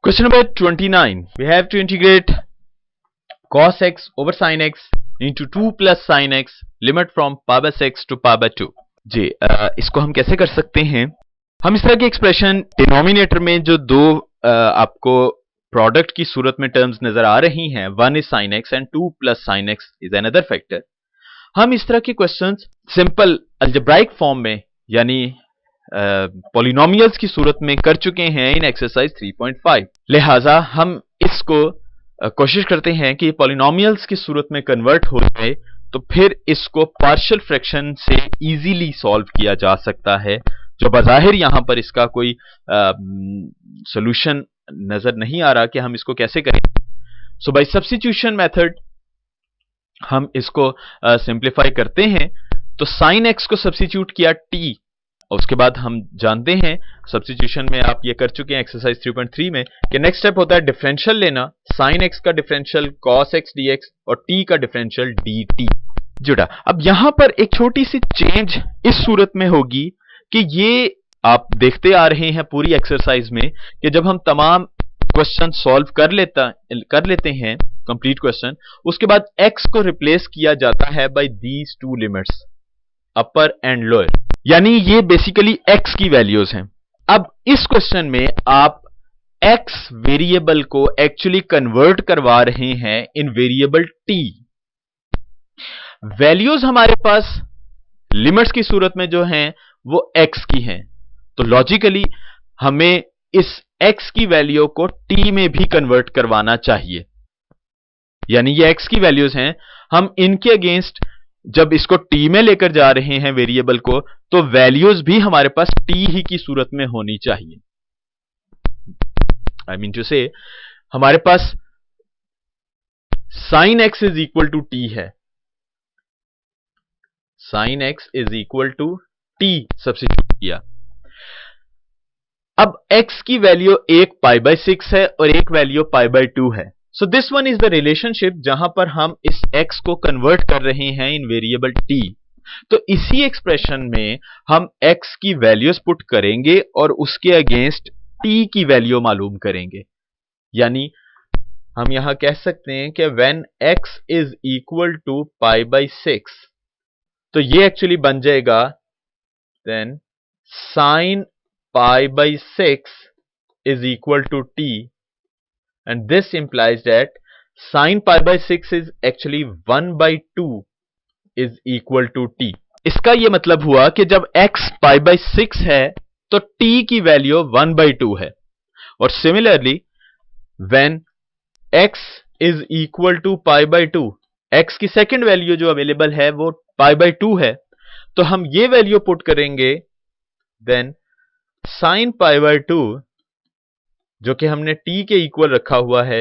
Question number 29. We have to integrate cos x over sin x into 2 plus sin x limit from pi by 6 to pi by 2. जी इसको हम कैसे कर सकते हैं? हम इस तरह की एक्सप्रेशन डिनोमिनेटर में जो दो आपको प्रोडक्ट की सूरत में टर्म्स नजर आ रही हैं, one is sin x and 2 plus sin x is another factor, हम इस तरह के क्वेश्चंस सिंपल अलजेब्राइक फॉर्म में यानी पॉलिनोमियल्स की सूरत में कर चुके हैं इन एक्सरसाइज 3.5। लिहाजा हम इसको कोशिश करते हैं कि पॉलिनोमियल्स की सूरत में कन्वर्ट हो जाए, तो फिर इसको पार्शियल फ्रैक्शन से इजीली सॉल्व किया जा सकता है, जो बज़ाहिर यहां पर इसका कोई सॉल्यूशन नजर नहीं आ रहा कि हम इसको कैसे करें। सो बाय सब्स्टिट्यूशन मेथड हम इसको सिंप्लीफाई करते हैं। तो sin x को सब्स्टिट्यूट किया t, और उसके बाद हम जानते हैं सब्स्टिट्यूशन में आप ये कर चुके हैं एक्सरसाइज 3.3 में कि नेक्स्ट स्टेप होता है डिफरेंशियल लेना, sin x का डिफरेंशियल cos x dx और t का डिफरेंशियल dt जुड़ा। अब यहां पर एक छोटी सी चेंज इस सूरत में होगी कि ये आप देखते आ रहे हैं पूरी एक्सरसाइज में कि जब हम तमाम क्वेश्चन सॉल्व कर लेते हैं कंप्लीट क्वेश्चन, उसके बाद x को रिप्लेस किया जाता है by these two limits, upper and lower, यानी ये बेसिकली x की वैल्यूज हैं। अब इस क्वेश्चन में आप x वेरिएबल को एक्चुअली कन्वर्ट करवा रहे हैं इन वेरिएबल t। वैल्यूज हमारे पास लिमिट्स की सूरत में जो हैं वो x की हैं, तो लॉजिकली हमें इस x की वैल्यू को t में भी कन्वर्ट करवाना चाहिए, यानी ये x की वैल्यूज हैं, हम इनके अगेंस्ट जब इसको t में लेकर जा रहे हैं वेरिएबल को, तो वैल्यूज भी हमारे पास t ही की सूरत में होनी चाहिए। आई मीन टू से हमारे पास sin x is equal to t है, sin x is equal to t substitute किया। अब x की वैल्यू एक पाई बाय 6 है और एक वैल्यू पाई बाय 2 है। So this one is the relationship जहां पर हम इस x को कन्वर्ट कर रहे हैं इन वेरिएबल t। तो इसी एक्सप्रेशन में हम x की वैल्यूज पुट करेंगे और उसके अगेंस्ट t की वैल्यू मालूम करेंगे, यानी हम यहां कह सकते हैं कि when x is equal to pi by 6, तो ये एक्चुअली बन जाएगा then sin pi by 6 is equal to t, and this implies that sin pi by 6 is actually 1 by 2 is equal to t। इसका यह मतलब हुआ कि जब x pi by 6 है तो t की वैल्यू 1 by 2 है, और similarly when x is equal to pi by 2, x की सेकेंड वैल्यू जो अवेलेबल है वो pi by 2 है, तो हम ये वैल्यू पुट करेंगे देन sin pi by 2 जो कि हमने t के इक्वल रखा हुआ है,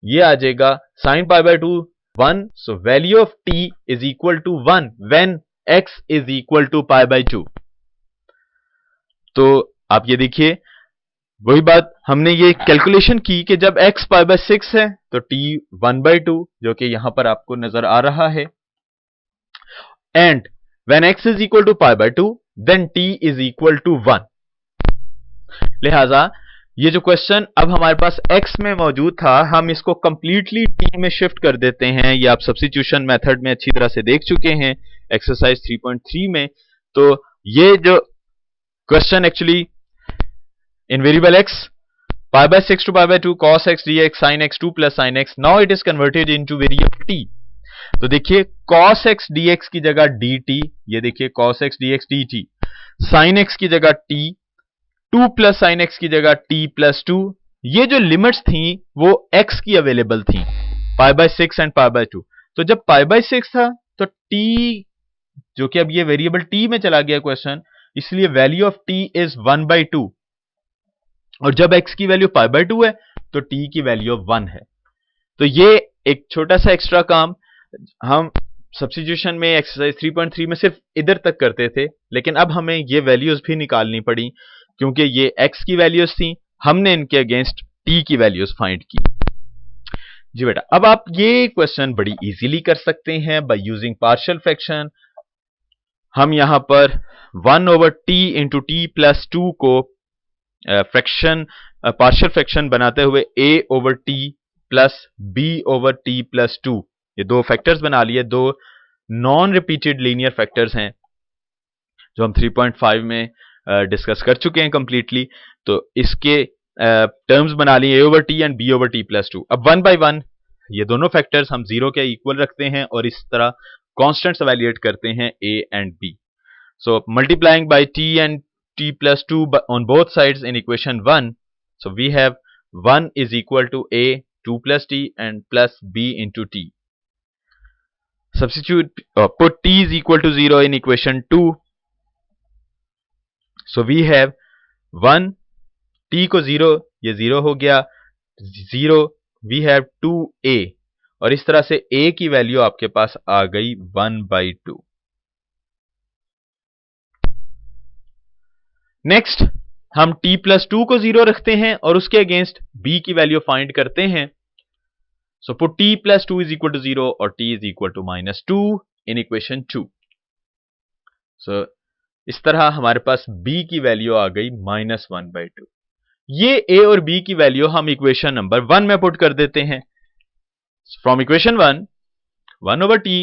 ये आ जाएगा sin pi by 2 1, so value of t is equal to 1 when x is equal to pi by 2। तो आप ये देखिए वही बात हमने ये कैलकुलेशन की कि जब x pi by 6 है तो t 1 by 2 जो कि यहां पर आपको नजर आ रहा है, and when x is equal to pi by 2 then t is equal to 1। लिहाजा ये जो क्वेश्चन अब हमारे पास x में मौजूद था, हम इसको कंप्लीटली t में शिफ्ट कर देते हैं। ये आप सब्स्टिट्यूशन मेथड में अच्छी तरह से देख चुके हैं एक्सरसाइज 3.3 में। तो ये जो question actually in variable x pi by 6 to pi by 2 cos x dx sin x 2 plus sin x, now it is converted into variable t। तो देखिए cos x dx की जगह dt, ये देखिए cos x dx dt, sin x की जगह t, 2 plus sin x की जगह t प्लस 2। ये जो लिमिट्स थी वो x की अवेलेबल थी पाई बाय 6 एंड पाई बाय 2। तो जब पाई बाय 6 था तो t जो कि अब ये वेरिएबल t में चला गया क्वेश्चन, इसलिए value of t is 1 by 2, और जब x की वैल्यू पाई बाय 2 है तो t की वैल्यू 1 है। तो ये एक छोटा सा एक्स्ट्रा काम हम सब्स्टिट्यूशन में एक्सरसाइज 3.3 में सिर्फ इधर तक करते थे, लेकिन अब हमें ये वैल्यूज भी निकालनी पड़ी क्योंकि ये x की वैल्यूज थी, हमने इनके अगेंस्ट t की वैल्यूज फाइंड की। जी बेटा, अब आप ये क्वेश्चन बड़ी इजीली कर सकते हैं बाय यूजिंग पार्शियल फ्रैक्शन। हम यहां पर 1 over t into t plus 2 को फ्रैक्शन पार्शियल फ्रैक्शन बनाते हुए a over t plus b over t plus 2, ये दो फैक्टर्स बना लिए, दो नॉन रिपीटेड लीनियर फैक्टर्स हैं जो हम 3.5 में डिस्कस कर चुके हैं कंप्लीटली। तो इसके टर्म्स बना लिए a over t and b over t plus 2। अब वन बाय वन ये दोनों फैक्टर्स हम जीरो के इक्वल रखते हैं और इस तरह कांस्टेंट्स इवैल्यूएट करते हैं a and b। So multiplying by t and t plus 2 on both sides in equation 1, so we have 1 is equal to a 2 plus t and plus b into t. Substitute put t is equal to 0 in equation 2, so we have 1, t को 0, ये 0 हो गया, 0 we have 2a, और इस तरह से a की value आपके पास आ गई 1/2। नेक्स्ट हम t प्लस 2 को 0 रखते हैं और उसके अगेंस्ट b की वैल्यू फाइंड करते हैं। So put t plus 2 is equal to 0 और t is equal to -2 in equation 2। So इस तरह हमारे पास b की वैल्यू आ गई -1/2। ये a और b की वैल्यू हम इक्वेशन नंबर 1 में पुट कर देते हैं। From equation 1 over t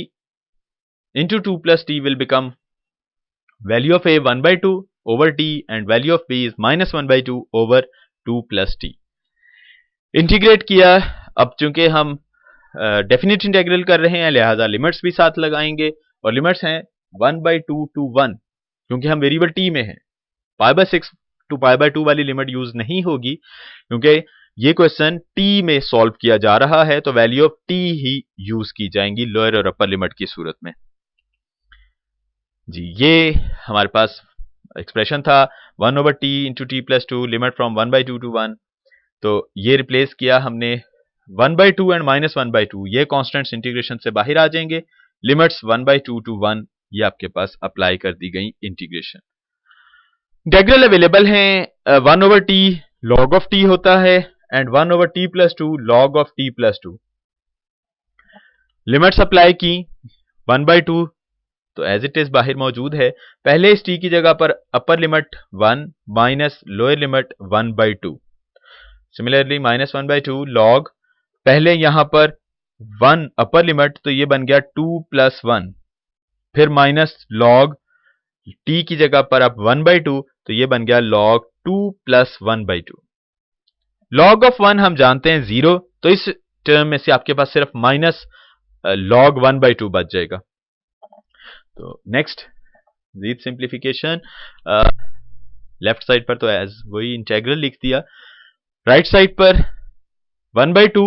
into 2 plus t will become value of a 1/2 over t and value of b is -1/2 over 2 plus t। Integrate किया, अब चूंकि हम डेफिनेट इंटीग्रल कर रहे हैं लिहाजा लिमिट्स भी साथ लगाएंगे और लिमिट्स हैं 1/2 to 1, क्योंकि हम वेरिएबल t में हैं। π/6 to π/2 वाली लिमिट यूज नहीं होगी क्योंकि ये क्वेश्चन t में सॉल्व किया जा रहा है, तो value of t he use की जाएंगी लोअर और अपर लिमिट की सूरत में। जी ये हमारे पास एक्सप्रेशन था 1 over t into t plus 2 limit from 1/2 to 1। तो ये रिप्लेस किया हमने 1/2 एंड -1/2, ये कॉन्स्टेंट्स इंटीग्रेशन से बाहर आ जाएंगे। लिमिट्स 1/2 to 1 ये आपके पास अप्लाई कर दी गई इंटीग्रेशन। इंटीग्रल अवेलेबल हैं 1 over t log of t होता है and 1 over t plus 2 log of t plus 2। Limits apply की 1/2 तो एज इट इज बाहर मौजूद है। पहले इस t की जगह पर upper limit 1 minus lower limit 1/2। Similarly -1/2 log, पहले यहां पर 1 अपर लिमिट तो ये बन गया 2 + 1, फिर माइनस लॉग t की जगह पर अब 1/2 तो ये बन गया log 2 + 1/2। लॉग ऑफ 1 हम जानते हैं 0, तो इस टर्म में से आपके पास सिर्फ माइनस log 1/2 बच जाएगा। तो next read simplification, left side पर तो एज वही इंटेग्रल लिख दिया, राइट साइड पर 1/2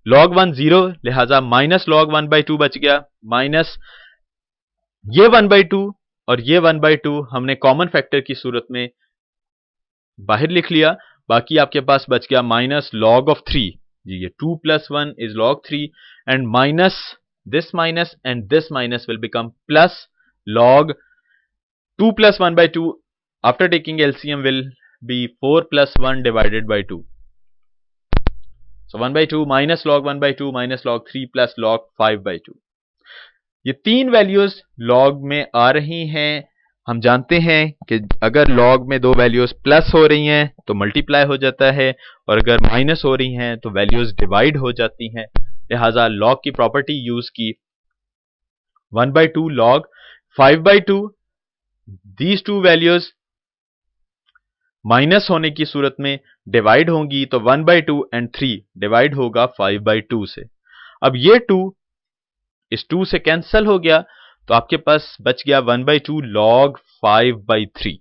log 1 0, लिहाजा माइनस log 1/2 बच गया, माइनस ये 1/2 और ये 1/2 हमने कॉमन फैक्टर की सूरत में बाहर लिख लिया। बाकी आपके पास बच गया माइनस log of 3, जी ये 2 + 1 is log 3 and minus this minus and this minus will become plus log 2 + 1/2 after taking LCM will be 4 + 1 divided by 2. So 1/2 minus log 1/2 minus log 3 plus log 5/2। ये तीन वैल्यूज log में आ रही हैं। हम जानते हैं कि अगर log में दो वैल्यूज प्लस हो रही हैं तो मल्टीप्लाई हो जाता है और अगर माइनस हो रही हैं तो वैल्यूज डिवाइड हो जाती हैं। लिहाजा log की प्रॉपर्टी यूज की 1/2 log 5/2, these two values minus होने की सूरत में डिवाइड होंगी तो 1/2 एंड 3 डिवाइड होगा 5/2 से। अब ये 2 इस 2 से कैंसल हो गया तो आपके पास बच गया 1/2 log 5/3।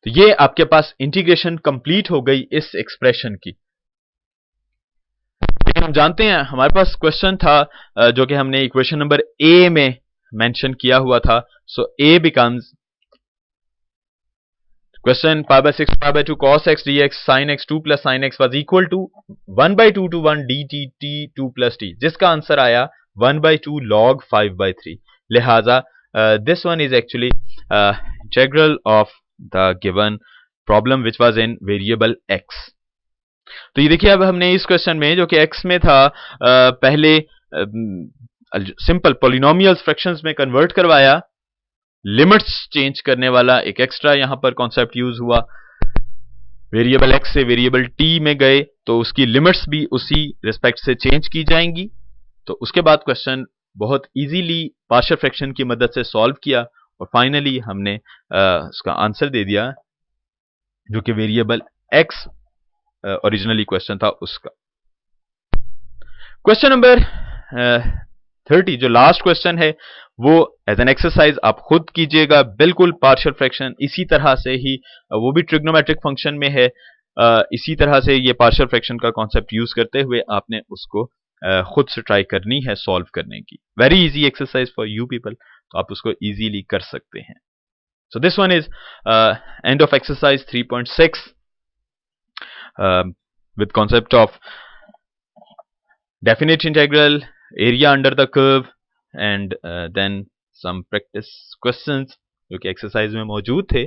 तो ये आपके पास इंटीग्रेशन कंप्लीट हो गई इस एक्सप्रेशन की। लेकिन हम जानते हैं हमारे पास क्वेश्चन था जो कि हमने इक्वेशन नंबर ए में मेंशन किया हुआ था। सो ए becomes question π/6 π/2 cos x dx sin x 2 + sin x was equal to 1/2 to 1 dt t 2 + t, जिसका आंसर आया 1/2 log 5/3। लिहाजा this one is actually integral of the given problem which was in variable x। तो ये देखिए अब हमने इस question में जो कि x में था पहले सिंपल पॉलिनोमियल्स फ्रैक्शंस में कन्वर्ट करवाया लिमिट्स चेंज करने वाला एक एक्स्ट्रा यहां पर कॉन्सेप्ट यूज हुआ। वेरिएबल x से वेरिएबल t में गए तो उसकी लिमिट्स भी उसी रिस्पेक्ट से चेंज की जाएंगी। तो उसके बाद क्वेश्चन बहुत इजीली पार्शियल फ्रैक्शन की मदद से सॉल्व किया और फाइनली हमने उसका आंसर दे दिया, जो कि वेरिएबल x ओरिजिनली क्वेश्चन था उसका। क्वेश्चन नंबर 30 जो लास्ट क्वेश्चन है वो एज एन एक्सरसाइज आप खुद कीजिएगा, बिल्कुल पार्शियल फ्रैक्शन इसी तरह से ही, वो भी ट्रिग्नोमेट्रिक फंक्शन में है, इसी तरह से ये पार्शियल फ्रैक्शन का कॉन्सेप्ट यूज करते हुए आपने उसको खुद से ट्राई करनी है सॉल्व करने की। Very easy exercise for you people, तो आप उसको इजीली कर सकते हैं। So this one is end of exercise 3.6 with concept of definite integral, area under the curve, and then some practice questions जो कि एक्सरसाइज में मौजूद थे।